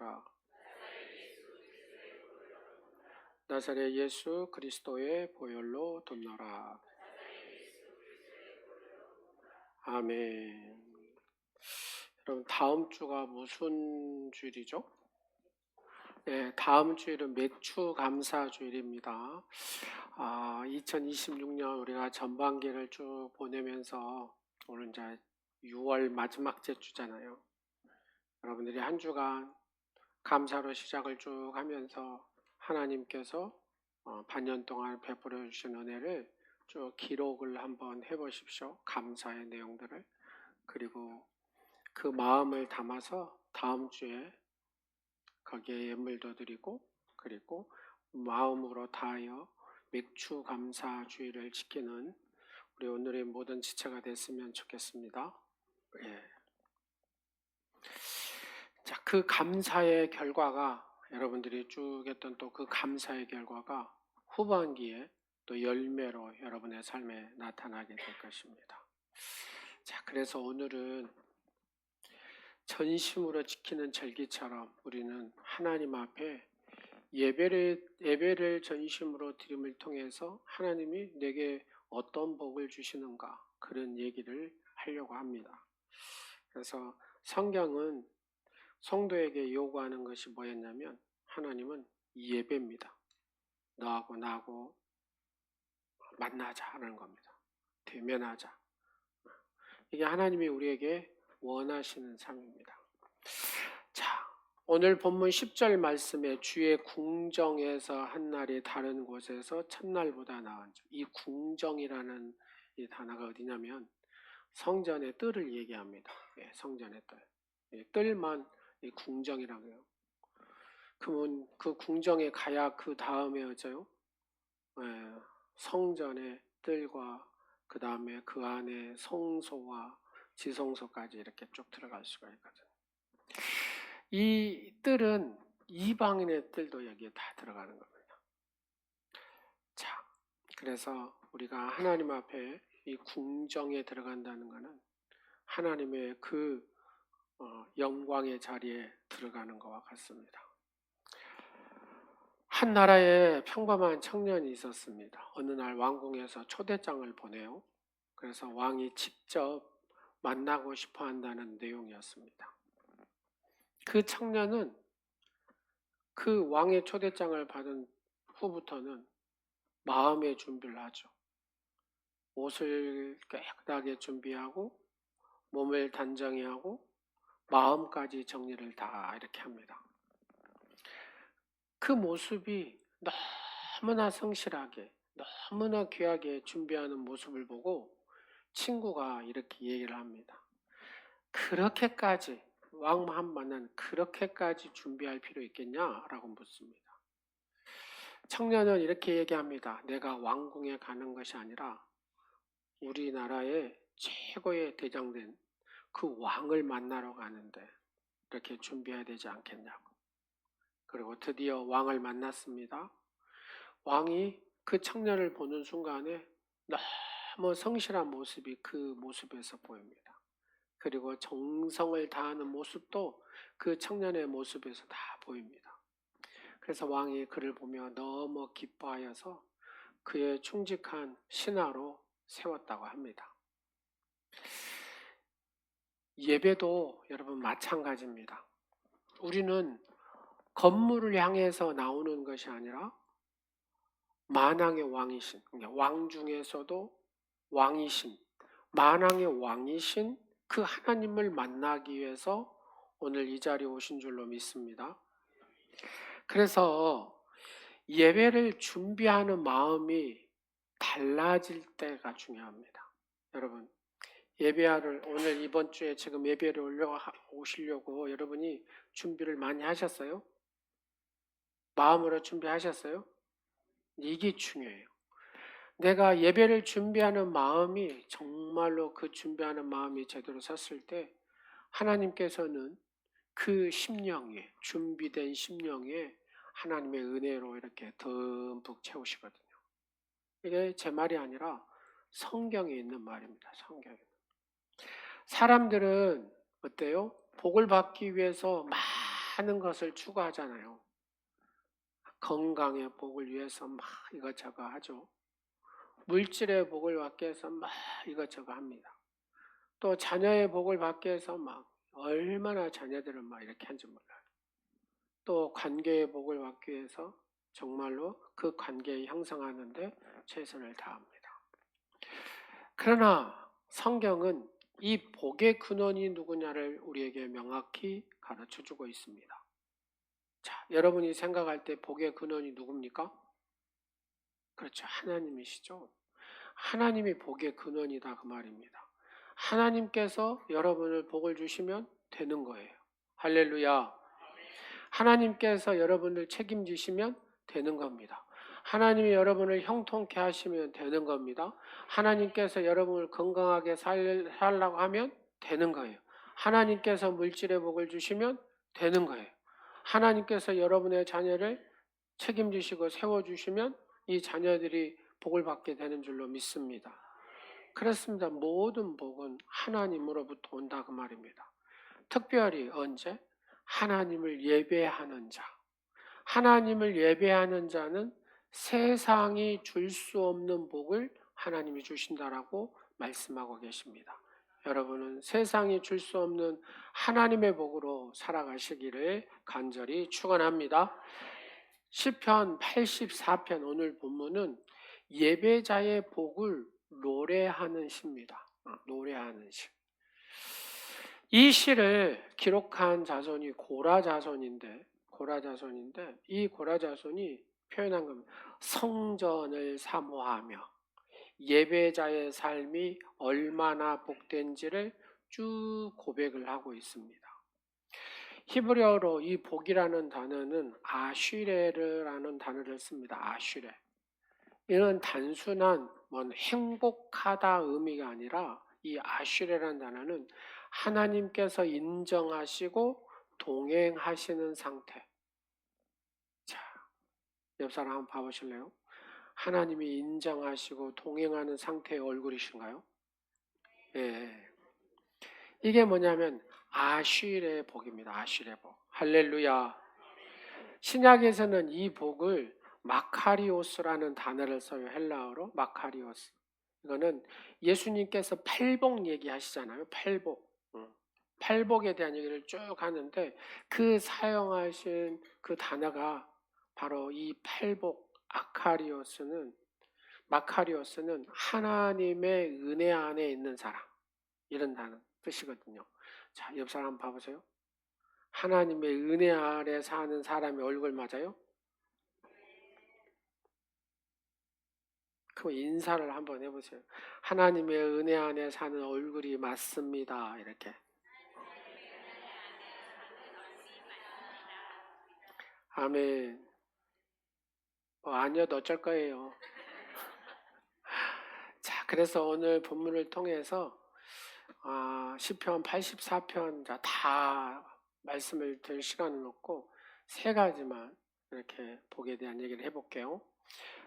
돌려라. 나사렛 예수 그리스도의 보혈로 돕노라. 아멘. 여러분, 다음 주가 무슨 주일이죠? 네, 다음 주일은 맥주 감사 주일입니다. 2026년 우리가 전반기를 쭉 보내면서 오늘 이제 6월 마지막째 주잖아요. 여러분들이 한 주간 감사로 시작을 쭉 하면서 하나님께서 반년 동안 베풀어 주신 은혜를 쭉 기록을 한번 해보십시오. 감사의 내용들을. 그리고 그 마음을 담아서 다음 주에 거기에 예물도 드리고, 그리고 마음으로 다하여 맥주 감사 주의를 지키는 우리 오늘의 모든 지체가 됐으면 좋겠습니다. 예. 자, 그 감사의 결과가, 여러분들이 쭉 했던 또 그 감사의 결과가 후반기에 또 열매로 여러분의 삶에 나타나게 될 것입니다. 자, 그래서 오늘은 전심으로 지키는 절기처럼 우리는 하나님 앞에 예배를 전심으로 드림을 통해서 하나님이 내게 어떤 복을 주시는가, 그런 얘기를 하려고 합니다. 그래서 성경은 성도에게 요구하는 것이 뭐였냐면, 하나님은 예배입니다. 너하고 나하고 만나자 하는 겁니다. 대면하자. 이게 하나님이 우리에게 원하시는 삶입니다. 자, 오늘 본문 10절 말씀에 주의 궁정에서 한 날이 다른 곳에서 첫날보다 나은 점. 이 궁정이라는 이 단어가 어디냐면 성전의 뜰을 얘기합니다. 예, 성전의 뜰. 예, 뜰만 이 궁정이라고 해요. 그러면 그 궁정에 가야 그 다음에 어쩌요? 예, 성전의 뜰과 그 다음에 그 안에 성소와 지성소까지 이렇게 쭉 들어갈 수가 있거든요. 이 뜰은 이방인의 뜰도 여기에 다 들어가는 겁니다. 자, 그래서 우리가 하나님 앞에 이 궁정에 들어간다는 것은 하나님의 그 영광의 자리에 들어가는 것과 같습니다. 한 나라에 평범한 청년이 있었습니다. 어느 날 왕궁에서 초대장을 보내요. 그래서 왕이 직접 만나고 싶어 한다는 내용이었습니다. 그 청년은 그 왕의 초대장을 받은 후부터는 마음의 준비를 하죠. 옷을 깨끗하게 준비하고 몸을 단정히 하고 마음까지 정리를 다 이렇게 합니다. 그 모습이 너무나 성실하게, 너무나 귀하게 준비하는 모습을 보고 친구가 이렇게 얘기를 합니다. 그렇게까지 왕 한 만난 그렇게까지 준비할 필요 있겠냐라고 묻습니다. 청년은 이렇게 얘기합니다. 내가 왕궁에 가는 것이 아니라 우리나라의 최고의 대장된 그 왕을 만나러 가는데 이렇게 준비해야 되지 않겠냐고. 그리고 드디어 왕을 만났습니다. 왕이 그 청년을 보는 순간에 너무 성실한 모습이 그 모습에서 보입니다. 그리고 정성을 다하는 모습도 그 청년의 모습에서 다 보입니다. 그래서 왕이 그를 보며 너무 기뻐하여서 그의 충직한 신하로 세웠다고 합니다. 예배도 여러분 마찬가지입니다. 우리는 건물을 향해서 나오는 것이 아니라 만왕의 왕이신, 왕 중에서도 왕이신, 만왕의 왕이신 그 하나님을 만나기 위해서 오늘 이 자리에 오신 줄로 믿습니다. 그래서 예배를 준비하는 마음이 달라질 때가 중요합니다. 여러분, 예배를 오늘 이번 주에 지금 예배를 오시려고 여러분이 준비를 많이 하셨어요? 마음으로 준비하셨어요? 이게 중요해요. 내가 예배를 준비하는 마음이 정말로 그 준비하는 마음이 제대로 섰을 때 하나님께서는 그 심령에, 준비된 심령에 하나님의 은혜로 이렇게 듬뿍 채우시거든요. 이게 제 말이 아니라 성경에 있는 말입니다. 성경에. 사람들은 어때요? 복을 받기 위해서 많은 것을 추구하잖아요. 건강의 복을 위해서 막 이것저것 하죠. 물질의 복을 받기 위해서 막 이것저것 합니다. 또 자녀의 복을 받기 위해서 막 얼마나 자녀들은 막 이렇게 한지 몰라요. 또 관계의 복을 받기 위해서 정말로 그 관계에 형성하는데 최선을 다합니다. 그러나 성경은 이 복의 근원이 누구냐를 우리에게 명확히 가르쳐주고 있습니다. 자, 여러분이 생각할 때 복의 근원이 누굽니까? 그렇죠. 하나님이시죠. 하나님이 복의 근원이다 그 말입니다. 하나님께서 여러분을 복을 주시면 되는 거예요. 할렐루야. 하나님께서 여러분을 책임지시면 되는 겁니다. 하나님이 여러분을 형통케 하시면 되는 겁니다. 하나님께서 여러분을 건강하게 살라고 하면 되는 거예요. 하나님께서 물질의 복을 주시면 되는 거예요. 하나님께서 여러분의 자녀를 책임지시고 세워주시면 이 자녀들이 복을 받게 되는 줄로 믿습니다. 그렇습니다. 모든 복은 하나님으로부터 온다 그 말입니다. 특별히 언제? 하나님을 예배하는 자. 하나님을 예배하는 자는 세상이 줄 수 없는 복을 하나님이 주신다라고 말씀하고 계십니다. 여러분은 세상이 줄 수 없는 하나님의 복으로 살아가시기를 간절히 축원합니다. 시편 84편 오늘 본문은 예배자의 복을 노래하는 시입니다. 노래하는 시. 이 시를 기록한 자손이 고라 자손인데 이 고라 자손이 표현한 겁니다. 성전을 사모하며 예배자의 삶이 얼마나 복된지를 쭉 고백을 하고 있습니다. 히브리어로 이 복이라는 단어는 아쉬레라는 단어를 씁니다. 아쉬레. 이는 단순한 행복하다 의미가 아니라 이 아쉬레라는 단어는 하나님께서 인정하시고 동행하시는 상태. 자, 옆 사람 한번 봐보실래요? 하나님이 인정하시고 동행하는 상태의 얼굴이신가요? 예. 이게 뭐냐면 아쉬레 복입니다. 아쉬레 복. 할렐루야. 신약에서는 이 복을 마카리오스라는 단어를 써요. 헬라어로 마카리오스. 이거는 예수님께서 팔복 얘기하시잖아요. 팔복. 팔복에 대한 얘기를 쭉 하는데 그 사용하신 그 단어가 바로 이 팔복 마카리오스는 하나님의 은혜 안에 있는 사람. 이런 단어 뜻이거든요. 자, 옆 사람 한번 봐보세요. 하나님의 은혜 아래 사는 사람의 얼굴 맞아요? 그럼 인사를 한번 해보세요. 하나님의 은혜 안에 사는 얼굴이 맞습니다. 이렇게. 아멘. 아니어도 어쩔 거예요. 자, 그래서 오늘 본문을 통해서 시편 84편 다 말씀을 드릴 시간은 없고 세 가지만 이렇게 복에 대한 얘기를 해볼게요.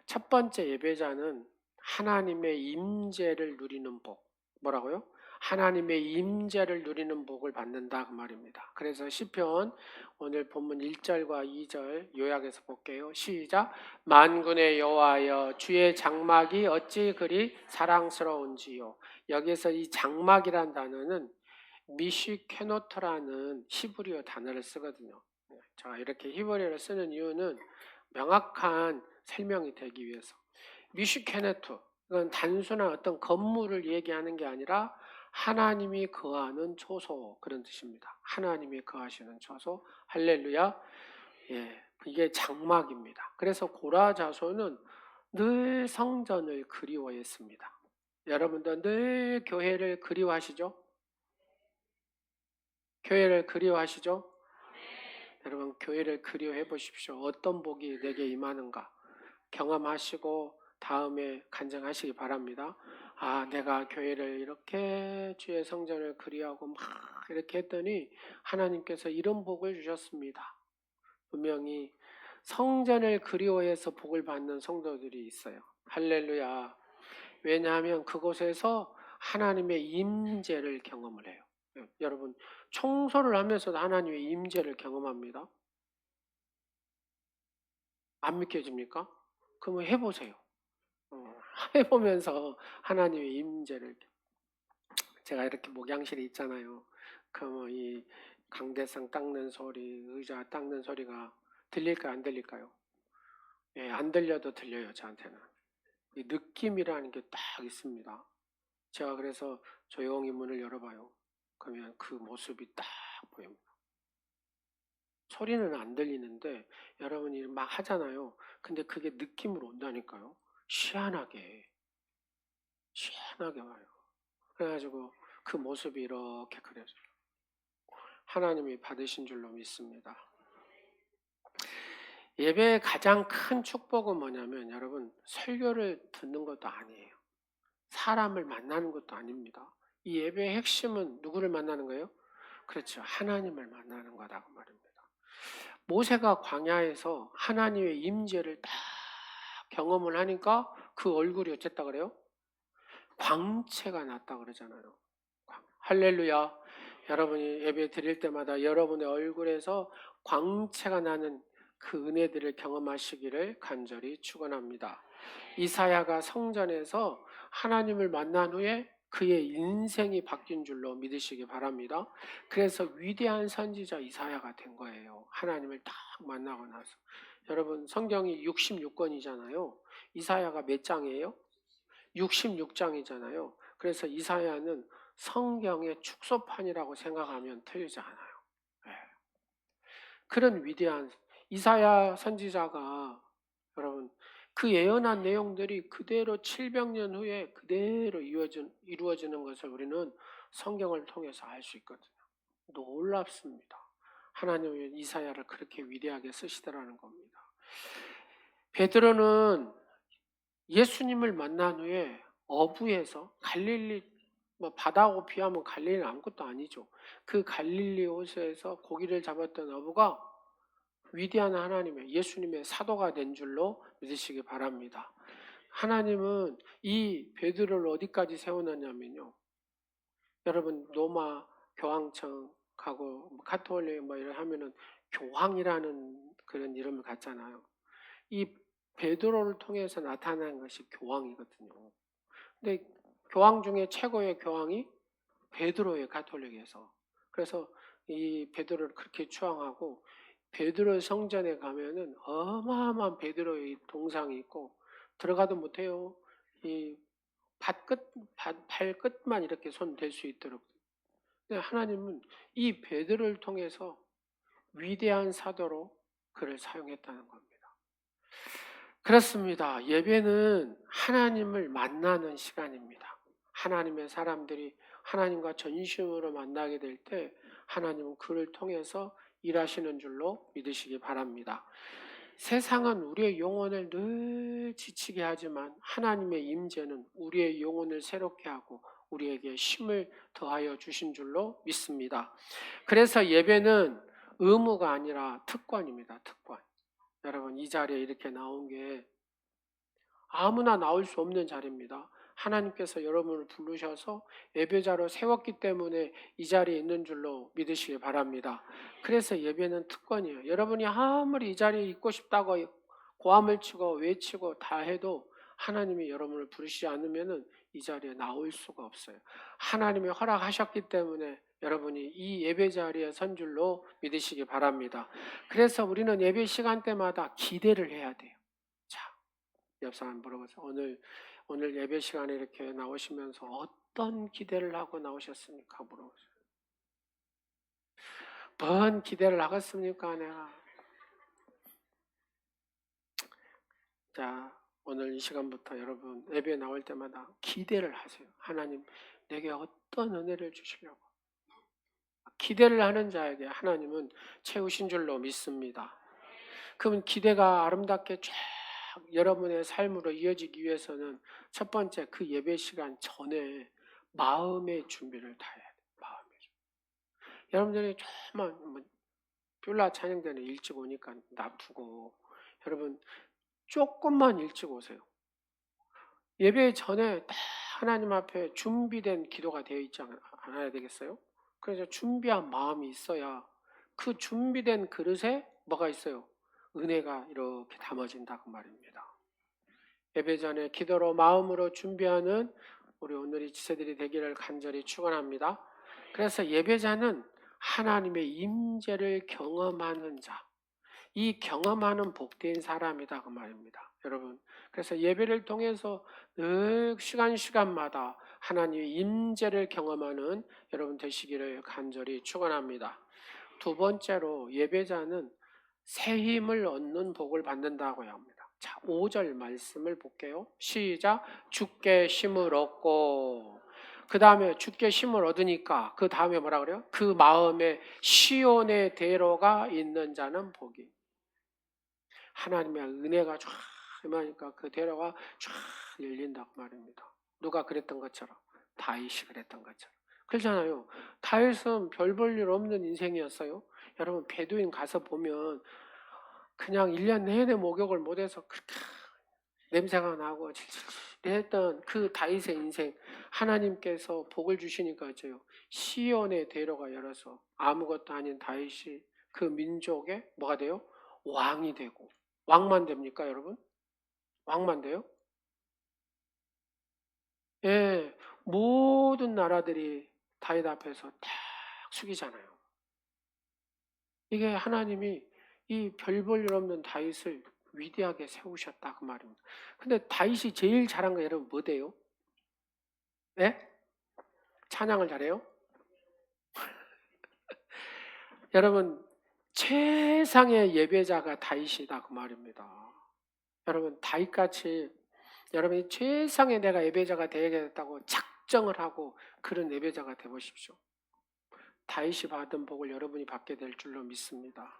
첫 번째 예배자는 하나님의 임재를 누리는 복. 뭐라고요? 하나님의 임재를 누리는 복을 받는다 그 말입니다. 그래서 시편 오늘 본문 1절과 2절 요약해서 볼게요. 시작. 만군의 여호와여 주의 장막이 어찌 그리 사랑스러운지요. 여기서 이 장막이란 단어는 미시케노트라는 히브리어 단어를 쓰거든요. 제가 이렇게 히브리어를 쓰는 이유는 명확한 설명이 되기 위해서. 미시케네토, 이건 단순한 어떤 건물을 얘기하는 게 아니라 하나님이 거하는 초소, 그런 뜻입니다. 하나님이 거하시는 초소. 할렐루야. 예, 이게 장막입니다. 그래서 고라 자손은 늘 성전을 그리워했습니다. 여러분도 늘 교회를 그리워하시죠? 교회를 그리워하시죠? 여러분 교회를 그리워해 보십시오. 어떤 복이 내게 임하는가 경험하시고 다음에 간증하시기 바랍니다. 내가 교회를 이렇게 주의 성전을 그리워하고 막 이렇게 했더니 하나님께서 이런 복을 주셨습니다. 분명히 성전을 그리워해서 복을 받는 성도들이 있어요. 할렐루야. 왜냐하면 그곳에서 하나님의 임재를 경험을 해요. 여러분, 청소를 하면서도 하나님의 임재를 경험합니다. 안 믿겨집니까? 그러면 해보세요. 해보면서 하나님의 임재를, 제가 이렇게 목양실에 있잖아요. 그러면 이 강대상 닦는 소리, 의자 닦는 소리가 들릴까요? 안 들릴까요? 예, 안 들려도 들려요, 저한테는. 이 느낌이라는 게 딱 있습니다. 제가 그래서 조용히 문을 열어봐요. 그러면 그 모습이 딱 보입니다. 소리는 안 들리는데 여러분이 막 하잖아요. 근데 그게 느낌으로 온다니까요. 희한하게 와요. 그래가지고 그 모습이 이렇게 그려져요. 하나님이 받으신 줄로 믿습니다. 예배의 가장 큰 축복은 뭐냐면 여러분, 설교를 듣는 것도 아니에요. 사람을 만나는 것도 아닙니다. 이 예배의 핵심은 누구를 만나는 거예요? 그렇죠. 하나님을 만나는 거다 그 말입니다. 모세가 광야에서 하나님의 임재를 딱 경험을 하니까 그 얼굴이 어쨌다 그래요? 광채가 났다 그러잖아요. 할렐루야. 여러분이 예배 드릴 때마다 여러분의 얼굴에서 광채가 나는 그 은혜들을 경험하시기를 간절히 축원합니다. 이사야가 성전에서 하나님을 만난 후에 그의 인생이 바뀐 줄로 믿으시기 바랍니다. 그래서 위대한 선지자 이사야가 된 거예요. 하나님을 딱 만나고 나서. 여러분, 성경이 66권이잖아요. 이사야가 몇 장이에요? 66장이잖아요. 그래서 이사야는 성경의 축소판이라고 생각하면 틀리지 않아요. 네. 그런 위대한 이사야 선지자가 여러분, 그 예언한 내용들이 그대로 700년 후에 그대로 이루어지는 것을 우리는 성경을 통해서 알 수 있거든요. 놀랍습니다. 하나님은 이사야를 그렇게 위대하게 쓰시더라는 겁니다. 베드로는 예수님을 만난 후에 어부에서 갈릴리, 바다하고 비하면 갈릴리는 아무것도 아니죠. 그 갈릴리 호수에서 고기를 잡았던 어부가 위대한 하나님의 예수님의 사도가 된 줄로 믿으시기 바랍니다. 하나님은 이 베드로를 어디까지 세워놨냐면요. 여러분 로마 교황청 가고 카톨릭 이런 하면은 교황이라는 그런 이름을 갖잖아요. 이 베드로를 통해서 나타난 것이 교황이거든요. 근데 교황 중에 최고의 교황이 베드로의 가톨릭에서. 그래서 이 베드로를 그렇게 추앙하고 베드로 성전에 가면은 어마어마한 베드로의 동상이 있고 들어가도 못해요. 이 발끝만 이렇게 손 댈 수 있도록. 근데 하나님은 이 베드로를 통해서 위대한 사도로 그를 사용했다는 겁니다. 그렇습니다. 예배는 하나님을 만나는 시간입니다. 하나님의 사람들이 하나님과 전심으로 만나게 될 때 하나님은 그를 통해서 일하시는 줄로 믿으시기 바랍니다. 세상은 우리의 영혼을 늘 지치게 하지만 하나님의 임재는 우리의 영혼을 새롭게 하고 우리에게 힘을 더하여 주신 줄로 믿습니다. 그래서 예배는 의무가 아니라 특권입니다. 특권. 여러분, 이 자리에 이렇게 나온 게 아무나 나올 수 없는 자리입니다. 하나님께서 여러분을 부르셔서 예배자로 세웠기 때문에 이 자리에 있는 줄로 믿으시기 바랍니다. 그래서 예배는 특권이에요. 여러분이 아무리 이 자리에 있고 싶다고 고함을 치고 외치고 다 해도 하나님이 여러분을 부르시지 않으면 이 자리에 나올 수가 없어요. 하나님이 허락하셨기 때문에 여러분이 이 예배 자리에 선 줄로 믿으시기 바랍니다. 그래서 우리는 예배 시간 때마다 기대를 해야 돼요. 자, 옆 사람 물어보세요. 오늘 예배 시간에 이렇게 나오시면서 어떤 기대를 하고 나오셨습니까? 물어보세요. 뭔 기대를 하겠습니까? 내가. 자, 오늘 이 시간부터 여러분 예배 나올 때마다 기대를 하세요. 하나님, 내게 어떤 은혜를 주시려고. 기대를 하는 자에게 하나님은 채우신 줄로 믿습니다. 그럼 기대가 아름답게 쫙 여러분의 삶으로 이어지기 위해서는 첫 번째 그 예배 시간 전에 마음의 준비를 다 해야 돼요. 마음의 준비. 여러분들이 조금만 뷸라 찬양 때는 일찍 오니까 나쁘고 여러분 조금만 일찍 오세요. 예배 전에 다 하나님 앞에 준비된 기도가 되어 있지 않아야 되겠어요? 그래서 준비한 마음이 있어야 그 준비된 그릇에 뭐가 있어요? 은혜가 이렇게 담아진다 그 말입니다. 예배 전에 기도로 마음으로 준비하는 우리 오늘의 지체들이 되기를 간절히 축원합니다. 그래서 예배자는 하나님의 임재를 경험하는 자, 이 경험하는 복된 사람이다 그 말입니다. 여러분, 그래서 예배를 통해서 늘 시간마다 하나님의 임재를 경험하는 여러분 되시기를 간절히 축원합니다. 두 번째로 예배자는 새 힘을 얻는 복을 받는다고 합니다. 자, 5절 말씀을 볼게요. 시작. 주께 힘을 얻고, 그 다음에 주께 힘을 얻으니까 그 다음에 뭐라 그래요? 그 마음에 시온의 대로가 있는 자는 복이. 하나님의 은혜가 쫙 임하니까 그 대로가 쫙 열린다고 말입니다. 누가 그랬던 것처럼, 다윗이 그랬던 것처럼. 그렇잖아요. 다윗은 별 볼 일 없는 인생이었어요. 여러분 베두인 가서 보면 그냥 1년 내내 목욕을 못해서 그렇게 냄새가 나고 했던 그 다윗의 인생, 하나님께서 복을 주시니까 어째요? 시온의 대로가 열어서 아무것도 아닌 다윗이 그 민족의 뭐가 돼요? 왕이 되고. 왕만 됩니까 여러분? 왕만 돼요? 예, 모든 나라들이 다윗 앞에서 딱 숙이잖아요. 이게 하나님이 이 별 볼 일 없는 다윗을 위대하게 세우셨다 그 말입니다. 근데 다윗이 제일 잘한 거 여러분 뭐대요? 네? 찬양을 잘해요? 여러분 최상의 예배자가 다윗이다 그 말입니다. 여러분 다윗같이 여러분이 최상의 내가 예배자가 되야겠다고 작정을 하고 그런 예배자가 되어 보십시오. 다윗이 받은 복을 여러분이 받게 될 줄로 믿습니다.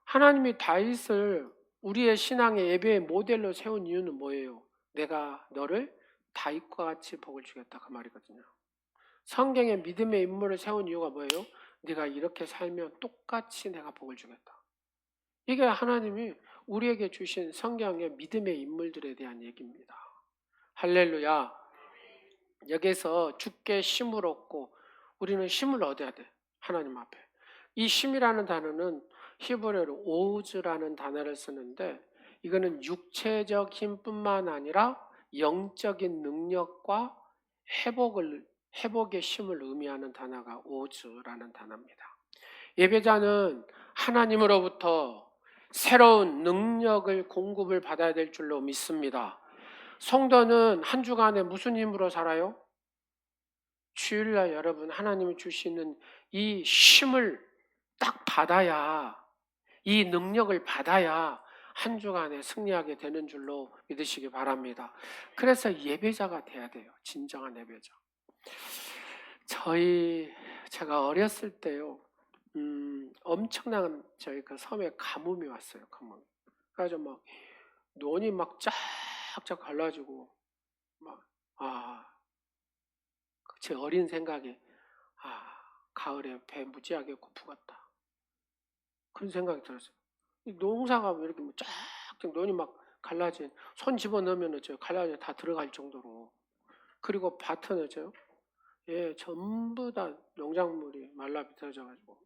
하나님이 다윗을 우리의 신앙의 예배의 모델로 세운 이유는 뭐예요? 내가 너를 다윗과 같이 복을 주겠다 그 말이거든요. 성경에 믿음의 인물을 세운 이유가 뭐예요? 네가 이렇게 살면 똑같이 내가 복을 주겠다. 이게 하나님이 우리에게 주신 성경의 믿음의 인물들에 대한 얘기입니다. 할렐루야. 여기서 주께 힘을 얻고 우리는 힘을 얻어야 돼. 하나님 앞에. 이 힘이라는 단어는 히브리어로 오즈라는 단어를 쓰는데 이거는 육체적 힘뿐만 아니라 영적인 능력과 회복의 힘을 의미하는 단어가 오즈라는 단어입니다. 예배자는 하나님으로부터 새로운 능력을 공급을 받아야 될 줄로 믿습니다. 성도는 한 주간에 무슨 힘으로 살아요? 주일날 여러분 하나님이 주시는 이 힘을 딱 받아야, 이 능력을 받아야 한 주간에 승리하게 되는 줄로 믿으시기 바랍니다. 그래서 예배자가 돼야 돼요. 진정한 예배자. 제가 어렸을 때요, 엄청난 저희 그 섬에 가뭄이 왔어요. 가뭄. 그래서 막 논이 막 쫙쫙 갈라지고 제 어린 생각에 가을에 배 무지하게 고프겠다. 그런 생각이 들었어요. 이 농사가 왜 이렇게 쫙 논이 막 갈라진, 손 집어넣으면 갈라져 다 들어갈 정도로. 그리고 밭은 전부 다 농작물이 말라 비틀어져가지고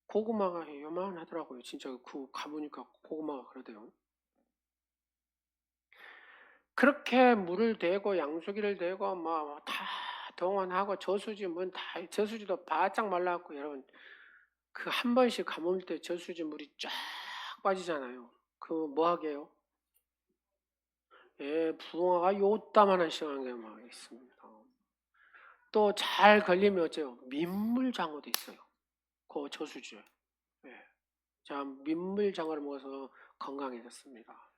고구마가 요만하더라고요. 진짜 가보니까 고구마가 그러대요. 그렇게 물을 대고 양수기를 대고 다 동원하고 저수지도 바짝 말라갖고 여러분 그 한 번씩 가뭄 때 저수지 물이 쫙 빠지잖아요. 그 뭐 하게요? 예, 붕어가 요따만한 시간에 막 있습니다. 또 잘 걸리면 어째요? 민물장어도 있어요. 그 저수지에. 예. 자, 민물장어를 먹어서 건강해졌습니다.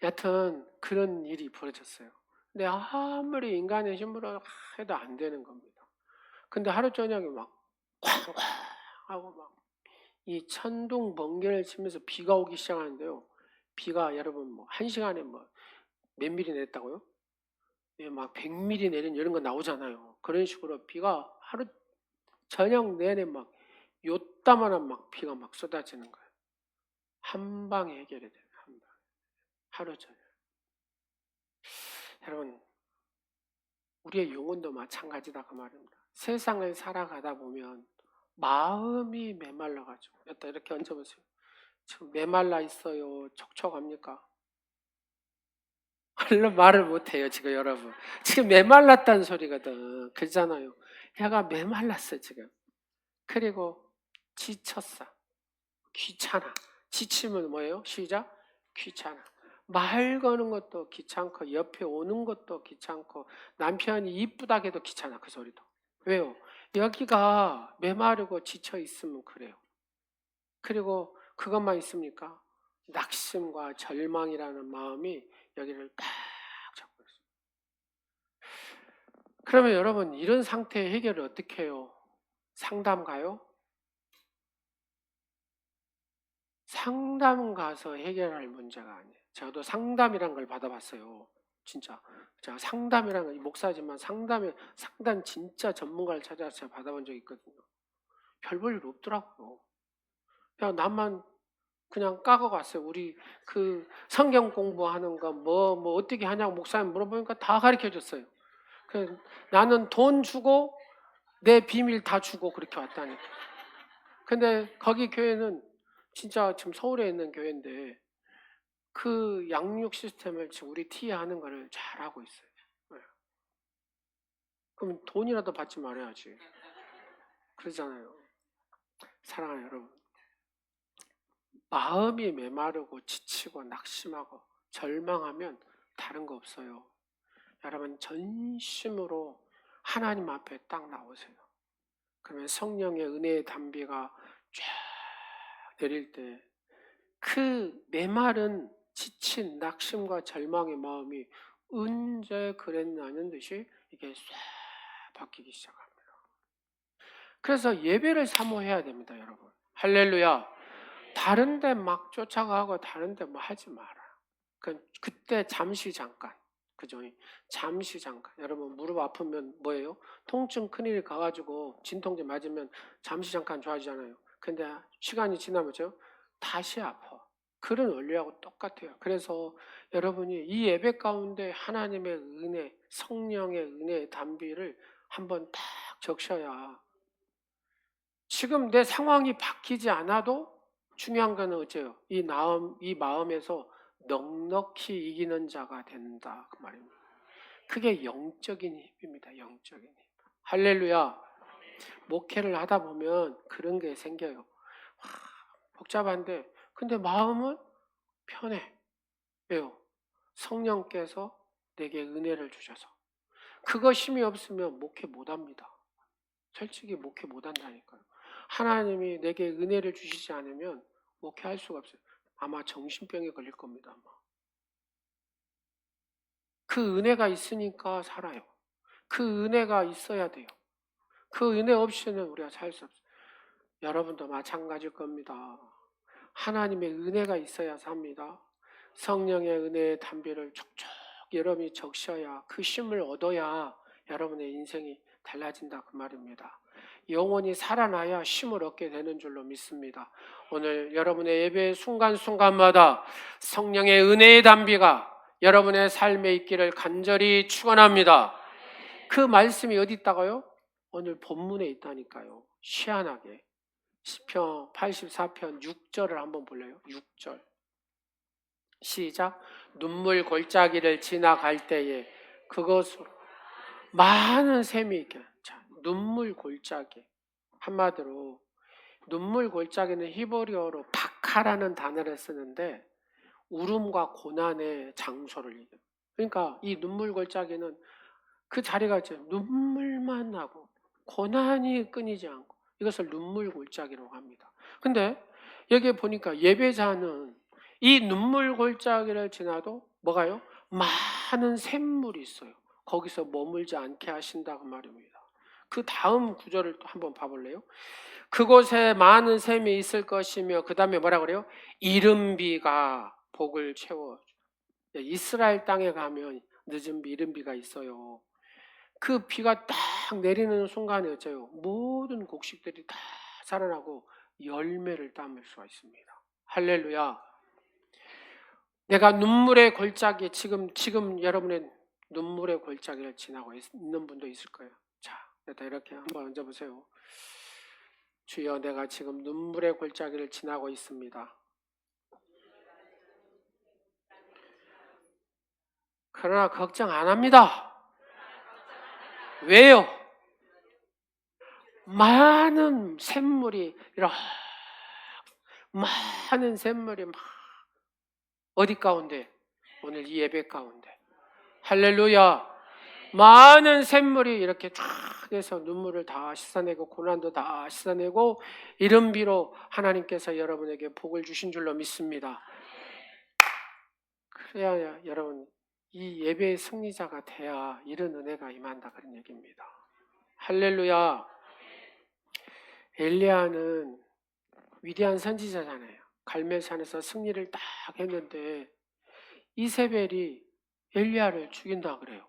여하튼 그런 일이 벌어졌어요. 근데 아무리 인간의 힘으로 해도 안 되는 겁니다. 근데 하루 저녁에 막 쾅쾅 하고 막 이 천둥 번개를 치면서 비가 오기 시작하는데요. 비가 여러분 1시간에 몇 미리 냈다고요? 예, 막 100mm 내린 이런 거 나오잖아요. 그런 식으로 비가 하루 저녁 내내 막 요따만한 비가 쏟아지는 거예요. 한 방에 해결이 돼요. 한 방. 하루 저녁. 여러분 우리의 영혼도 마찬가지다 그 말입니다. 세상을 살아가다 보면 마음이 메말라가지고 이렇게 얹어보세요. 지금 메말라 있어요? 촉촉합니까? 얼른 말을 못해요 지금 여러분. 지금 메말랐다는 소리거든. 그렇잖아요. 얘가 메말랐어 지금. 그리고 지쳤어. 귀찮아. 지치면 뭐예요? 시작. 귀찮아. 말 거는 것도 귀찮고 옆에 오는 것도 귀찮고 남편이 이쁘다고 해도 귀찮아 그 소리도. 왜요? 여기가 메마르고 지쳐 있으면 그래요. 그리고 그것만 있습니까? 낙심과 절망이라는 마음이 여기를 딱 잡고 있어요. 그러면 여러분 이런 상태의 해결을 어떻게 해요? 상담 가요? 상담 가서 해결할 문제가 아니에요. 저도 상담이란 걸 받아봤어요. 진짜. 제가 상담이란 건 목사지만 상담 진짜 전문가를 찾아서 제가 받아본 적이 있거든요. 별 볼 일 없더라고요. 그냥 나만 그냥 까고 갔어요. 우리 그 성경 공부하는 거 뭐 어떻게 하냐고 목사님 물어보니까 다 가르쳐 줬어요. 나는 돈 주고 내 비밀 다 주고 그렇게 왔다니까. 근데 거기 교회는 진짜 지금 서울에 있는 교회인데 그 양육 시스템을 지금 우리 티에 하는 거를 잘하고 있어요. 네. 그럼 돈이라도 받지 말아야지. 그러잖아요. 사랑하는 여러분. 마음이 메마르고 지치고 낙심하고 절망하면 다른 거 없어요. 여러분 전심으로 하나님 앞에 딱 나오세요. 그러면 성령의 은혜의 담비가 쫙 내릴 때 그 메마른 지친 낙심과 절망의 마음이 언제 그랬나는 듯이 이게 싹 바뀌기 시작합니다. 그래서 예배를 사모해야 됩니다, 여러분. 할렐루야. 다른 데 막 쫓아가고 다른 데 뭐 하지 마라. 그때 잠시 잠깐. 그죠? 잠시 잠깐. 여러분 무릎 아프면 뭐예요? 통증 큰일 가가지고 진통제 맞으면 잠시 잠깐 좋아지잖아요. 근데 시간이 지나면요 다시 아파. 그런 원리하고 똑같아요. 그래서 여러분이 이 예배 가운데 하나님의 은혜, 성령의 은혜의 담비를 한번 딱 적셔야 지금 내 상황이 바뀌지 않아도 중요한 건 어째요? 이 마음에서 넉넉히 이기는 자가 된다. 그 말입니다. 그게 영적인 힘입니다. 영적인 힘. 할렐루야. 목회를 하다 보면 그런 게 생겨요. 복잡한데, 근데 마음은 편해. 왜요? 성령께서 내게 은혜를 주셔서. 그거 힘이 없으면 목회 못 합니다. 솔직히 목회 못 한다니까요. 하나님이 내게 은혜를 주시지 않으면 목회할 수가 없어요. 아마 정신병에 걸릴 겁니다. 아마. 그 은혜가 있으니까 살아요. 그 은혜가 있어야 돼요. 그 은혜 없이는 우리가 살 수 없어요. 여러분도 마찬가지일 겁니다. 하나님의 은혜가 있어야 삽니다. 성령의 은혜의 담비를 촉촉 여러분이 적셔야 그 힘을 얻어야 여러분의 인생이 달라진다 그 말입니다. 영혼이 살아나야 힘을 얻게 되는 줄로 믿습니다. 오늘 여러분의 예배 순간순간마다 성령의 은혜의 담비가 여러분의 삶에 있기를 간절히 축원합니다. 그 말씀이 어디 있다가요? 오늘 본문에 있다니까요. 희한하게 시편 84편 6절을 한번 볼래요? 6절 시작. 눈물 골짜기를 지나갈 때에 그것으로 많은 샘이 있게. 자, 눈물 골짜기. 한마디로 눈물 골짜기는 히브리어로 바카라는 단어를 쓰는데 울음과 고난의 장소를 얘기해요. 그러니까 이 눈물 골짜기는 그 자리가 눈물만 나고 고난이 끊이지 않고 이것을 눈물 골짜기라고 합니다. 근데 여기에 보니까 예배자는 이 눈물 골짜기를 지나도 뭐가요? 많은 샘물이 있어요. 거기서 머물지 않게 하신다고 말입니다. 그 다음 구절을 또 한번 봐볼래요? 그곳에 많은 샘이 있을 것이며 그 다음에 뭐라 그래요? 이른 비가 복을 채워. 이스라엘 땅에 가면 늦은 비, 이른 비가 있어요. 그 비가 딱 내리는 순간에 어째요? 모든 곡식들이 다 살아나고 열매를 담을 수가 있습니다. 할렐루야. 내가 눈물의 골짜기 지금 여러분의 눈물의 골짜기를 지나고 있는 분도 있을 거예요. 자, 일단 이렇게 한번 얹어보세요. 주여, 내가 지금 눈물의 골짜기를 지나고 있습니다. 그러나 걱정 안 합니다. 왜요? 많은 샘물이 이렇게 많은 샘물이 막 어디 가운데? 오늘 이 예배 가운데. 할렐루야. 많은 샘물이 이렇게 쫙 해서 눈물을 다 씻어내고 고난도 다 씻어내고 이른 비로 하나님께서 여러분에게 복을 주신 줄로 믿습니다. 그래야 여러분 이 예배의 승리자가 돼야 이런 은혜가 임한다 그런 얘기입니다. 할렐루야. 엘리야는 위대한 선지자잖아요. 갈멜산에서 승리를 딱 했는데 이세벨이 엘리야를 죽인다 그래요.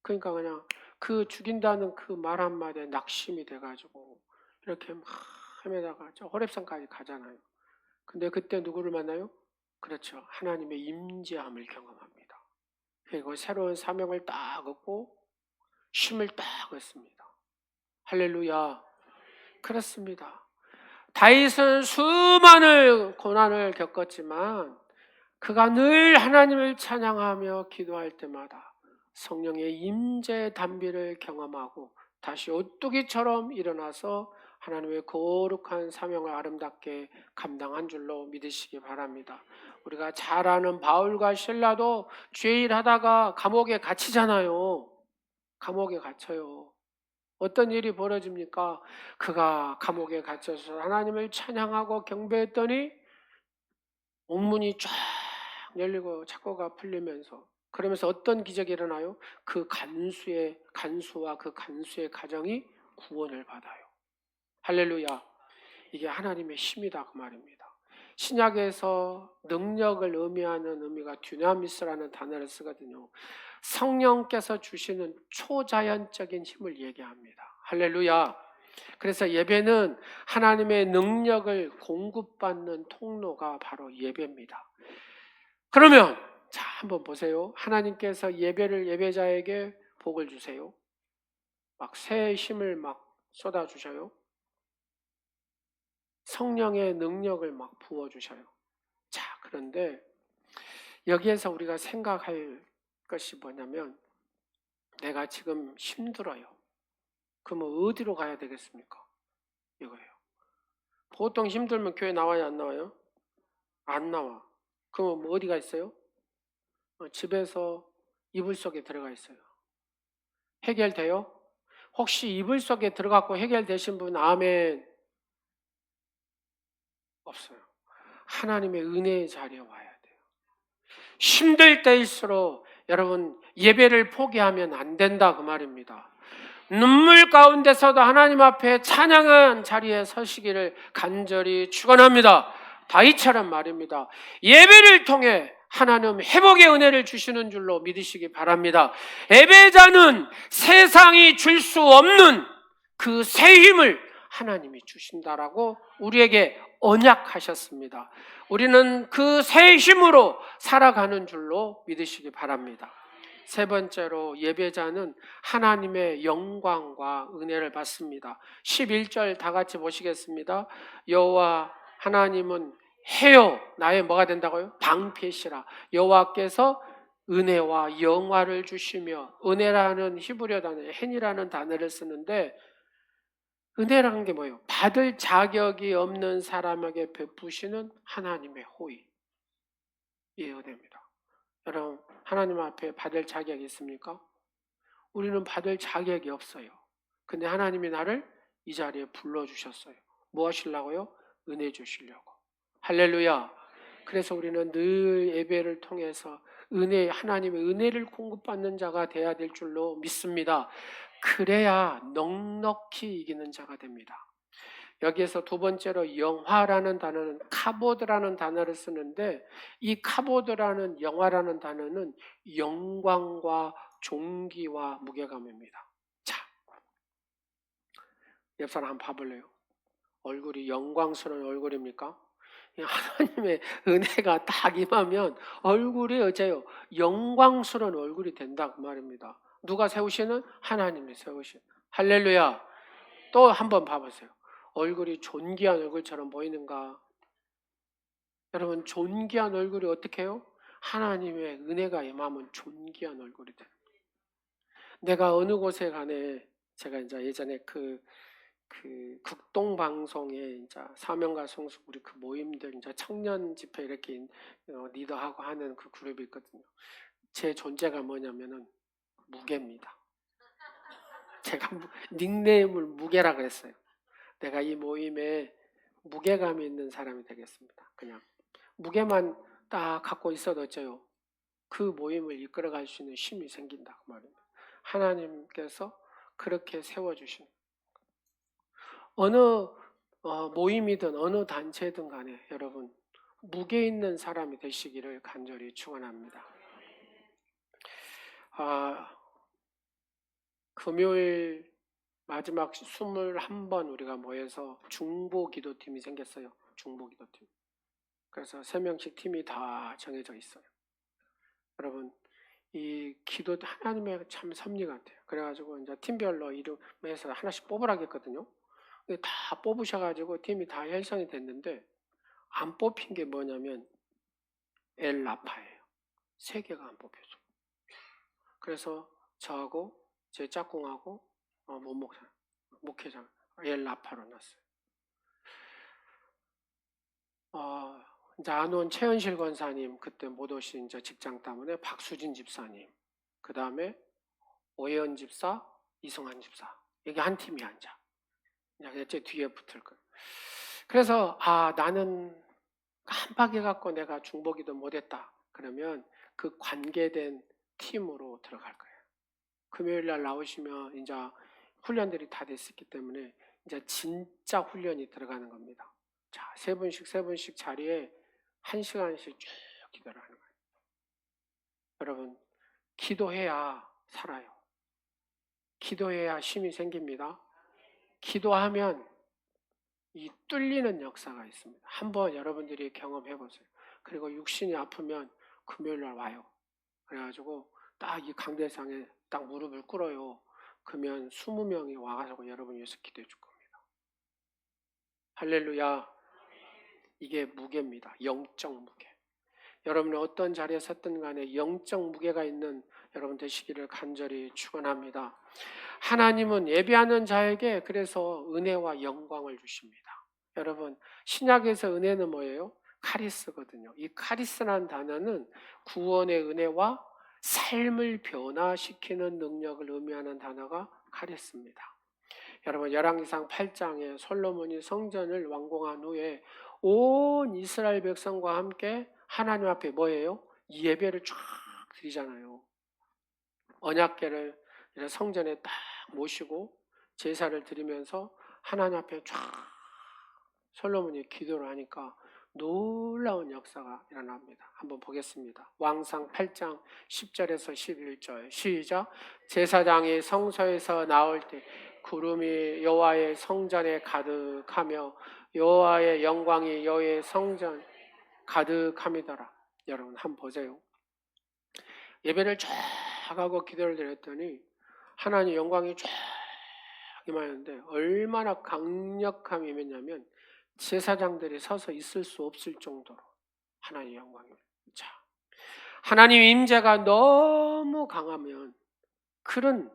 그러니까 그냥 그 죽인다는 그 말 한마디에 낙심이 돼가지고 이렇게 막 헤매다가 저 호렙산까지 가잖아요. 근데 그때 누구를 만나요? 그렇죠. 하나님의 임재함을 경험합니다. 그리고 새로운 사명을 딱 얻고 힘을 딱 얻습니다. 할렐루야. 그렇습니다. 다윗은 수많은 고난을 겪었지만 그가 늘 하나님을 찬양하며 기도할 때마다 성령의 임재 단비를 경험하고 다시 오뚜기처럼 일어나서 하나님의 거룩한 사명을 아름답게 감당한 줄로 믿으시기 바랍니다. 우리가 잘 아는 바울과 실라도 죄일하다가 감옥에 갇히잖아요. 감옥에 갇혀요. 어떤 일이 벌어집니까? 그가 감옥에 갇혀서 하나님을 찬양하고 경배했더니 옥문이 쫙 열리고 착고가 풀리면서 그러면서 어떤 기적이 일어나요? 그 간수와 그 간수의 가정이 구원을 받아요. 할렐루야. 이게 하나님의 힘이다 그 말입니다. 신약에서 능력을 의미하는 의미가 듀나미스라는 단어를 쓰거든요. 성령께서 주시는 초자연적인 힘을 얘기합니다. 할렐루야. 그래서 예배는 하나님의 능력을 공급받는 통로가 바로 예배입니다. 그러면 자 한번 보세요. 하나님께서 예배자에게 복을 주세요. 막 새 힘을 막 쏟아 주셔요. 성령의 능력을 막 부어 주셔요. 자, 그런데 여기에서 우리가 생각할 것이 뭐냐면 내가 지금 힘들어요. 그러면 어디로 가야 되겠습니까? 이거예요. 보통 힘들면 교회 나와요, 안 나와요? 안 나와. 그럼 뭐 어디가 있어요? 집에서 이불 속에 들어가 있어요. 해결돼요? 혹시 이불 속에 들어갔고 해결되신 분 아멘? 없어요. 하나님의 은혜의 자리에 와야 돼요. 힘들 때일수록 여러분 예배를 포기하면 안 된다 그 말입니다. 눈물 가운데서도 하나님 앞에 찬양한 자리에 서시기를 간절히 축원합니다. 다윗처럼 말입니다. 예배를 통해 하나님 회복의 은혜를 주시는 줄로 믿으시기 바랍니다. 예배자는 세상이 줄 수 없는 그 새 힘을 하나님이 주신다라고 우리에게 언약하셨습니다. 우리는 그 새 힘으로 살아가는 줄로 믿으시기 바랍니다. 세 번째로 예배자는 하나님의 영광과 은혜를 받습니다. 11절 다 같이 보시겠습니다. 여호와 하나님은 해요 나의 뭐가 된다고요? 방패시라. 여호와께서 은혜와 영화를 주시며 은혜라는 히브리어 단어 헨이라는 단어를 쓰는데 은혜라는 게 뭐예요? 받을 자격이 없는 사람에게 베푸시는 하나님의 호의. 이 은혜입니다. 여러분 하나님 앞에 받을 자격이 있습니까? 우리는 받을 자격이 없어요. 근데 하나님이 나를 이 자리에 불러주셨어요. 뭐 하시려고요? 은혜 주시려고. 할렐루야. 그래서 우리는 늘 예배를 통해서 하나님의 은혜를 공급받는 자가 돼야 될 줄로 믿습니다. 그래야 넉넉히 이기는 자가 됩니다. 여기에서 두 번째로 영화라는 단어는 카보드라는 단어를 쓰는데 이 카보드라는 영화라는 단어는 영광과 존귀와 무게감입니다. 자, 옆 사람 한번 봐볼래요? 얼굴이 영광스러운 얼굴입니까? 하나님의 은혜가 딱 임하면 얼굴이 어째요? 영광스러운 얼굴이 된다 그 말입니다. 누가 세우시는? 하나님이 세우신. 할렐루야. 또 한번 봐보세요. 얼굴이 존귀한 얼굴처럼 보이는가? 여러분, 존귀한 얼굴이 어떻게 해요? 하나님의 은혜가 임하면 존귀한 얼굴이 돼요. 내가 어느 곳에 간에 제가 이제 예전에 그 극동 방송에 이제 사명과 성숙 우리 그 모임들 이제 청년 집회 이렇게 리더하고 하는 그 그룹이 있거든요. 제 존재가 뭐냐면은 무게입니다. 제가 닉네임을 무게라 그랬어요. 내가 이 모임에 무게감이 있는 사람이 되겠습니다. 그냥 무게만 딱 갖고 있어도 어째요? 그 모임을 이끌어갈 수 있는 힘이 생긴다 그 말입니다. 하나님께서 그렇게 세워주신 어느 모임이든 어느 단체든 간에 여러분 무게 있는 사람이 되시기를 간절히 축원합니다. 금요일 마지막 21번 우리가 모여서 중보 기도팀이 생겼어요. 중보 기도팀. 그래서 3명씩 팀이 다 정해져 있어요. 여러분 이 기도 하나님의 참 섭리 같아요. 그래가지고 이제 팀별로 이름에서 하나씩 뽑으라고 했거든요. 근데 다 뽑으셔가지고 팀이 다 형성이 됐는데 안 뽑힌 게 뭐냐면 엘라파예요. 3개가 안 뽑혀서. 그래서 저하고 제 짝꿍하고 목회장 엘라파로 났어요. 이제 안 온 최현실 권사님 그때 못 오신 이제 직장 때문에 박수진 집사님, 그 다음에 오혜연 집사, 이승환 집사 여기 한 팀이 앉아. 그냥 제 뒤에 붙을 거예요. 그래서 나는 깜빡이 갖고 내가 중보기도 못했다. 그러면 그 관계된 팀으로 들어갈 거예요. 금요일 날 나오시면 이제 훈련들이 다 됐었기 때문에 이제 진짜 훈련이 들어가는 겁니다. 자, 세 분씩 자리에 1시간씩 쭉 기도를 하는 거예요. 여러분, 기도해야 살아요. 기도해야 힘이 생깁니다. 기도하면 이 뚫리는 역사가 있습니다. 한번 여러분들이 경험해 보세요. 그리고 육신이 아프면 금요일 날 와요. 그래가지고 딱 이 강대상에 딱 무릎을 꿇어요. 그러면 20명이 와가지고 여러분 위해서 기도해 줄 겁니다. 할렐루야. 이게 무게입니다. 영적 무게. 여러분이 어떤 자리에 섰든 간에 영적 무게가 있는 여러분 되시기를 간절히 축원합니다. 하나님은 예배하는 자에게 그래서 은혜와 영광을 주십니다. 여러분 신약에서 은혜는 뭐예요? 카리스거든요. 이 카리스라는 단어는 구원의 은혜와 삶을 변화시키는 능력을 의미하는 단어가 카리스입니다. 여러분 열왕기상 8장에 솔로몬이 성전을 완공한 후에 온 이스라엘 백성과 함께 하나님 앞에 뭐예요? 예배를 쫙 드리잖아요. 언약궤를 성전에 딱 모시고 제사를 드리면서 하나님 앞에 쫙 솔로몬이 기도를 하니까 놀라운 역사가 일어납니다. 한번 보겠습니다. 왕상 8장 10절에서 11절 시작. 제사장이 성소에서 나올 때 구름이 여호와의 성전에 가득하며 여호와의 영광이 여호와의 성전 가득함이더라. 여러분 한번 보세요. 예배를 쫙 하고 기도를 드렸더니 하나님 영광이 쫙 임하는데 얼마나 강력함이 임했냐면 제사장들이 서서 있을 수 없을 정도로 하나님의 영광이. 자, 하나님 임재가 너무 강하면 그런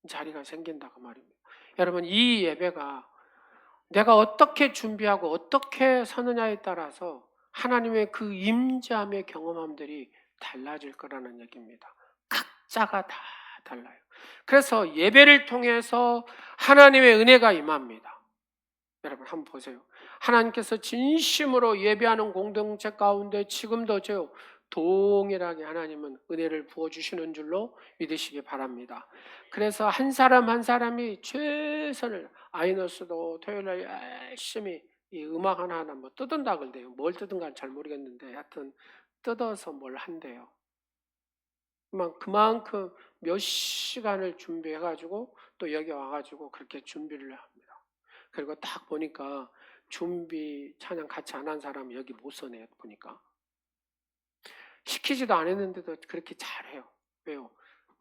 자리가 생긴다 그 말입니다. 여러분 이 예배가 내가 어떻게 준비하고 어떻게 서느냐에 따라서 하나님의 그 임재함의 경험함들이 달라질 거라는 얘기입니다. 각자가 다 달라요. 그래서 예배를 통해서 하나님의 은혜가 임합니다. 여러분 한번 보세요. 하나님께서 진심으로 예배하는 공동체 가운데 지금도 동일하게 하나님은 은혜를 부어주시는 줄로 믿으시기 바랍니다. 그래서 한 사람 한 사람이 최선을 아이너스도 토요일날 열심히 이 음악 하나하나 뭐 뜯은다 그래요. 뭘 뜯은가 잘 모르겠는데 하여튼 뜯어서 뭘 한대요. 그만큼 몇 시간을 준비해가지고 또 여기 와가지고 그렇게 준비를 합니다. 그리고 딱 보니까 준비 찬양 같이 안 한 사람 여기 못 서네 보니까. 시키지도 않았는데도 그렇게 잘해요. 왜요?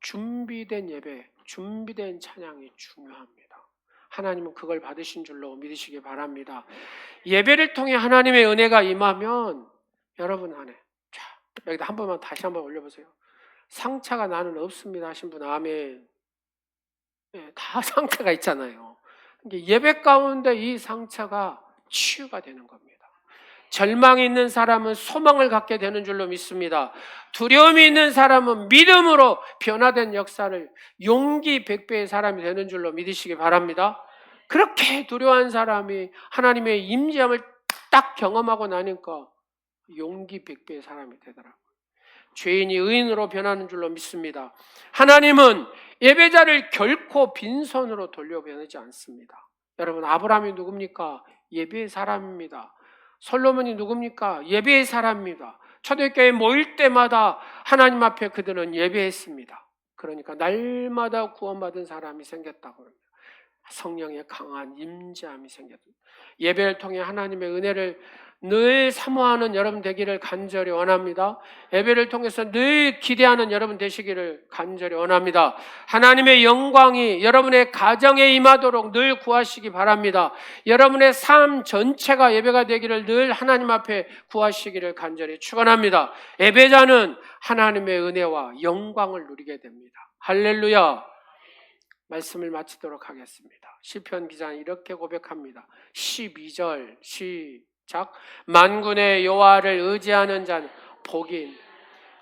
준비된 예배, 준비된 찬양이 중요합니다. 하나님은 그걸 받으신 줄로 믿으시기 바랍니다. 예배를 통해 하나님의 은혜가 임하면 여러분 안에, 자, 여기다 한 번만 다시 한번 올려보세요. 상처가 나는 없습니다 하신 분 아멘. 네, 다 상처가 있잖아요. 예배 가운데 이 상처가 치유가 되는 겁니다. 절망이 있는 사람은 소망을 갖게 되는 줄로 믿습니다. 두려움이 있는 사람은 믿음으로 변화된 역사를 용기 100배의 사람이 되는 줄로 믿으시기 바랍니다. 그렇게 두려워한 사람이 하나님의 임재함을 딱 경험하고 나니까 용기 100배의 사람이 되더라고요. 죄인이 의인으로 변하는 줄로 믿습니다. 하나님은 예배자를 결코 빈손으로 돌려보내지 않습니다. 여러분, 아브라함이 누굽니까? 예배의 사람입니다. 솔로몬이 누굽니까? 예배의 사람입니다. 초대교회에 모일 때마다 하나님 앞에 그들은 예배했습니다. 그러니까 날마다 구원받은 사람이 생겼다고 합니다. 성령의 강한 임재함이 생겼습니다. 예배를 통해 하나님의 은혜를 늘 사모하는 여러분 되기를 간절히 원합니다. 예배를 통해서 늘 기대하는 여러분 되시기를 간절히 원합니다. 하나님의 영광이 여러분의 가정에 임하도록 늘 구하시기 바랍니다. 여러분의 삶 전체가 예배가 되기를 늘 하나님 앞에 구하시기를 간절히 축원합니다. 예배자는 하나님의 은혜와 영광을 누리게 됩니다. 할렐루야. 말씀을 마치도록 하겠습니다. 시편 기자는 이렇게 고백합니다. 12절 시작. 만군의 여호와를 의지하는 자는 복이.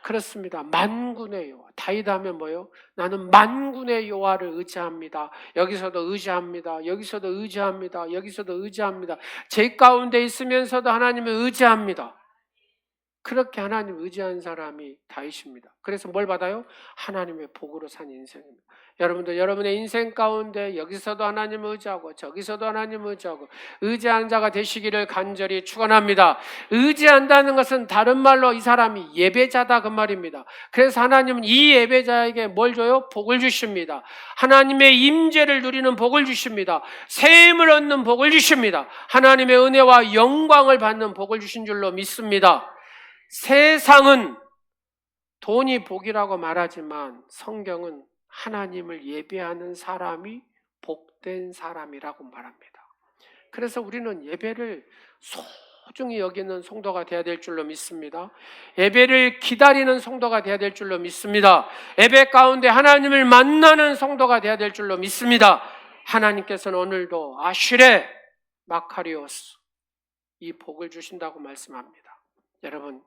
그렇습니다. 만군의 여호와. 다윗하면 뭐예요? 나는 만군의 여호와를 의지합니다. 여기서도 의지합니다. 여기서도 의지합니다. 여기서도 의지합니다. 제 가운데 있으면서도 하나님을 의지합니다. 그렇게 하나님 의지한 사람이 다윗입니다. 그래서 뭘 받아요? 하나님의 복으로 산 인생입니다. 여러분도 여러분의 인생 가운데 여기서도 하나님을 의지하고 저기서도 하나님을 의지하고 의지하는 자가 되시기를 간절히 축원합니다. 의지한다는 것은 다른 말로 이 사람이 예배자다 그 말입니다. 그래서 하나님은 이 예배자에게 뭘 줘요? 복을 주십니다. 하나님의 임재를 누리는 복을 주십니다. 새 힘을 얻는 복을 주십니다. 하나님의 은혜와 영광을 받는 복을 주신 줄로 믿습니다. 세상은 돈이 복이라고 말하지만 성경은 하나님을 예배하는 사람이 복된 사람이라고 말합니다. 그래서 우리는 예배를 소중히 여기는 성도가 되어야 될 줄로 믿습니다. 예배를 기다리는 성도가 되어야 될 줄로 믿습니다. 예배 가운데 하나님을 만나는 성도가 되어야 될 줄로 믿습니다. 하나님께서는 오늘도 아슈레 마카리오스 이 복을 주신다고 말씀합니다. 여러분,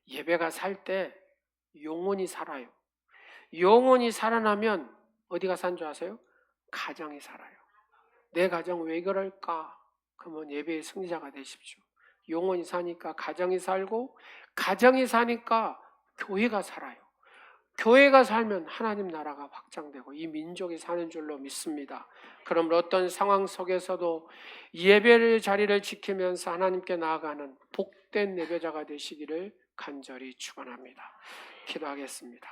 예배가 살 때 영혼이 살아요. 영혼이 살아나면 어디가 산 줄 아세요? 가정이 살아요. 내 가정 왜 그럴까? 그러면 예배의 승리자가 되십시오. 영혼이 사니까 가정이 살고, 가정이 사니까 교회가 살아요. 교회가 살면 하나님 나라가 확장되고 이 민족이 사는 줄로 믿습니다. 그럼 어떤 상황 속에서도 예배의 자리를 지키면서 하나님께 나아가는 복된 예배자가 되시기를 간절히 축원합니다. 기도하겠습니다.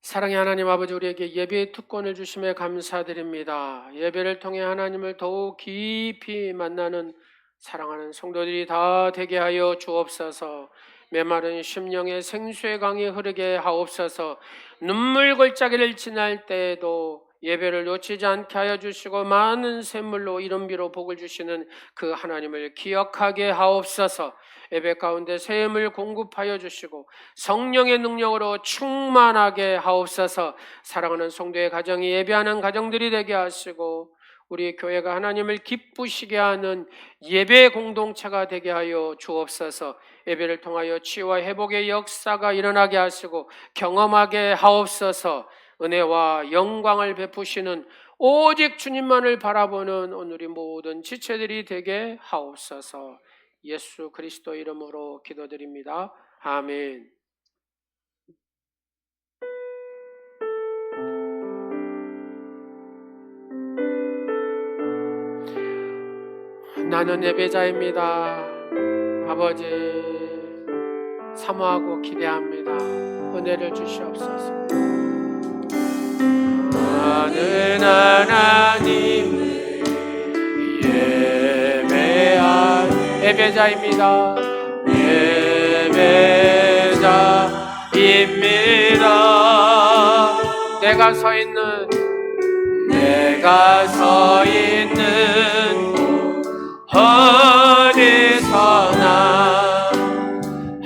사랑의 하나님 아버지, 우리에게 예배의 특권을 주심에 감사드립니다. 예배를 통해 하나님을 더욱 깊이 만나는 사랑하는 성도들이 다 되게 하여 주옵소서. 메마른 심령의 생수의 강이 흐르게 하옵소서. 눈물 골짜기를 지날 때에도 예배를 놓치지 않게 하여 주시고 많은 샘물로 이른비로 복을 주시는 그 하나님을 기억하게 하옵소서. 예배 가운데 샘을 공급하여 주시고 성령의 능력으로 충만하게 하옵소서. 사랑하는 성도의 가정이 예배하는 가정들이 되게 하시고 우리 교회가 하나님을 기쁘시게 하는 예배 공동체가 되게 하여 주옵소서. 예배를 통하여 치유와 회복의 역사가 일어나게 하시고 경험하게 하옵소서. 은혜와 영광을 베푸시는 오직 주님만을 바라보는 오늘의 모든 지체들이 되게 하옵소서. 예수 그리스도 이름으로 기도드립니다. 아멘. 나는 예배자입니다. 아버지, 사모하고 기대합니다. 은혜를 주시옵소서. 나는 하나님을 예배자입니다. 예배자입니다. 내가 서 있는 어디서나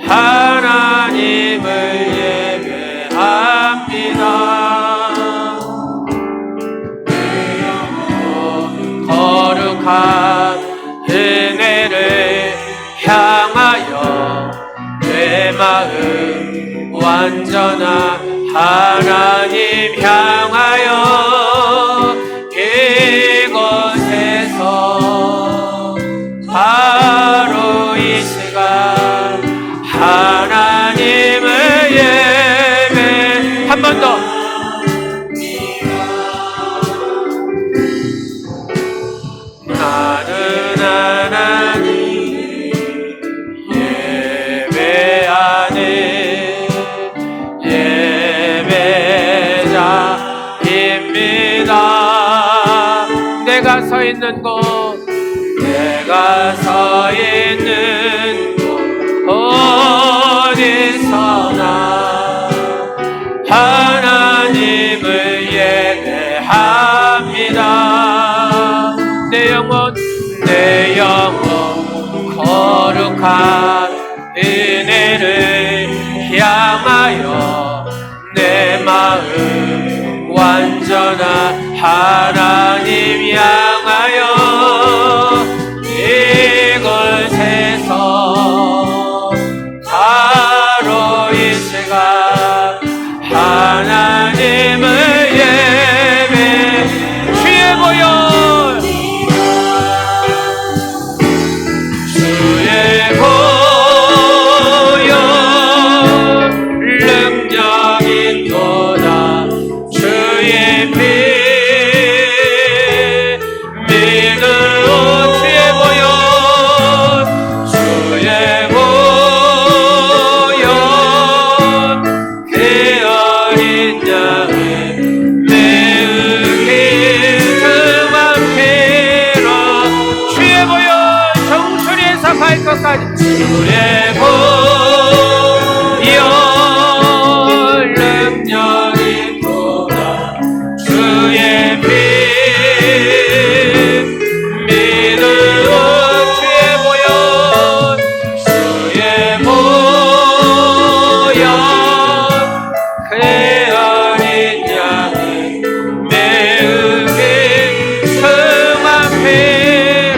하나님을 예배합니다. 거룩한 은혜를 향하여 내 마음 완전한 하나님 향하여 이곳에서 바로 이 시간 하나님을 예배 한 번 더 나는 하나님 예배하는 예배자입니다. 내가 서 있는 곳 어디서나 하나님을 예배합니다. 내 영혼 거룩한 은혜를 향하여 내 마음 완전한 하나님 향하여 이곳에서 바로 이 시간 하나님을 예배 주의 보혈 능력 있도다 주의 피 믿으오 주의 보혈 그 어린 양을 매우기 그만 피로 주의 보혈 정수리에서 발끝까지 주의 보혈 능력 있도다 주의 피 믿으오 주의 보혈 그 어린 양을 매우기 그만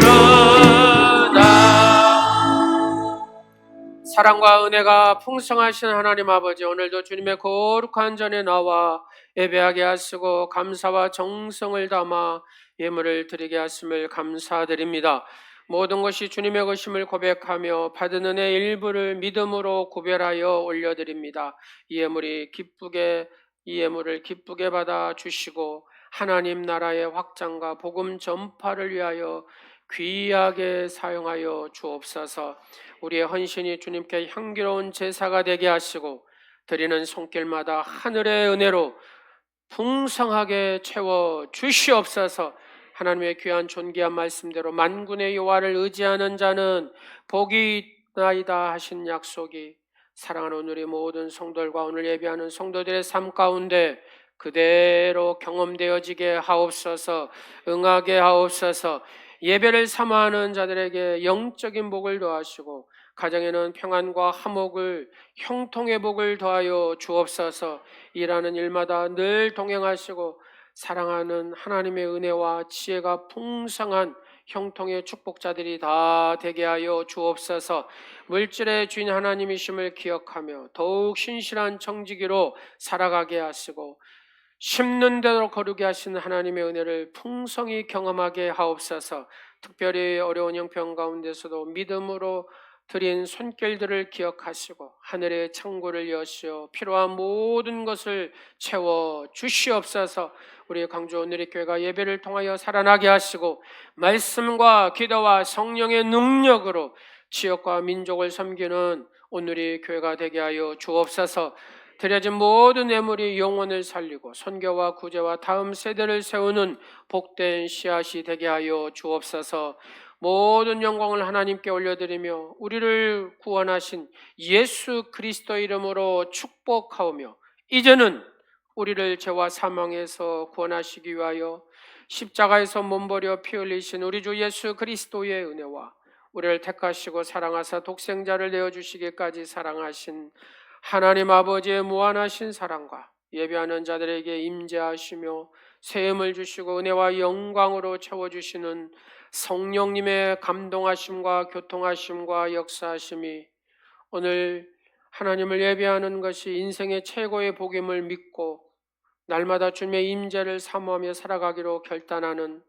피로다. 사랑과 은혜가 풍성하신 하나님 아버지, 오늘도 주님의 거룩한 전에 나와 예배하게 하시고 감사와 정성을 담아 예물을 드리게 하심을 감사드립니다. 모든 것이 주님의 것임을 고백하며 받은 은혜의 일부를 믿음으로 구별하여 올려드립니다. 이 예물을 기쁘게 받아 주시고 하나님 나라의 확장과 복음 전파를 위하여 귀하게 사용하여 주옵소서. 우리의 헌신이 주님께 향기로운 제사가 되게 하시고 드리는 손길마다 하늘의 은혜로 풍성하게 채워 주시옵소서. 하나님의 귀한 존귀한 말씀대로 만군의 여호와를 의지하는 자는 복이 있나이다 하신 약속이 사랑하는 우리 모든 성도들과 오늘 예배하는 성도들의 삶 가운데 그대로 경험되어지게 하옵소서. 응하게 하옵소서. 예배를 사모하는 자들에게 영적인 복을 더하시고 가정에는 평안과 화목을 형통의 복을 더하여 주옵소서. 일하는 일마다 늘 동행하시고 사랑하는 하나님의 은혜와 지혜가 풍성한 형통의 축복자들이 다 되게 하여 주옵소서. 물질의 주인 하나님이심을 기억하며 더욱 신실한 정직이로 살아가게 하시고 심는 대로 거룩게 하신 하나님의 은혜를 풍성히 경험하게 하옵소서. 특별히 어려운 형편 가운데서도 믿음으로 드린 손길들을 기억하시고 하늘의 창고를 여시어 필요한 모든 것을 채워 주시옵소서. 우리 광주 오늘의교회가 예배를 통하여 살아나게 하시고 말씀과 기도와 성령의 능력으로 지역과 민족을 섬기는 오늘의 교회가 되게 하여 주옵소서. 드려진 모든 예물이 영혼을 살리고 선교와 구제와 다음 세대를 세우는 복된 씨앗이 되게 하여 주옵소서. 모든 영광을 하나님께 올려드리며 우리를 구원하신 예수 그리스도 이름으로 축복하오며, 이제는 우리를 죄와 사망에서 구원하시기 위하여 십자가에서 몸버려 피 흘리신 우리 주 예수 그리스도의 은혜와 우리를 택하시고 사랑하사 독생자를 내어주시기까지 사랑하신 하나님 아버지의 무한하신 사랑과 예배하는 자들에게 임재하시며 세움을 주시고 은혜와 영광으로 채워주시는 성령님의 감동하심과 교통하심과 역사하심이 오늘 하나님을 예배하는 것이 인생의 최고의 복임을 믿고 날마다 주님의 임재를 사모하며 살아가기로 결단하는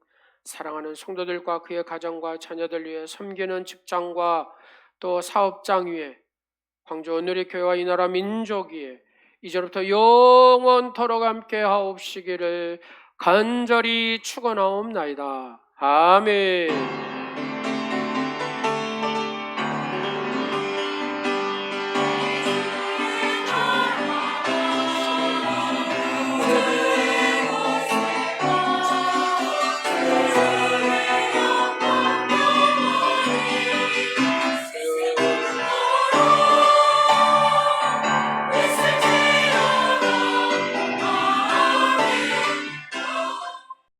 사랑하는 성도들과 그의 가정과 자녀들 위해 섬기는 직장과 또 사업장 위에 광주 오늘의교회와 이 나라 민족 위에 이제부터 영원토록 함께 하옵시기를 간절히 축원하옵나이다. 아멘.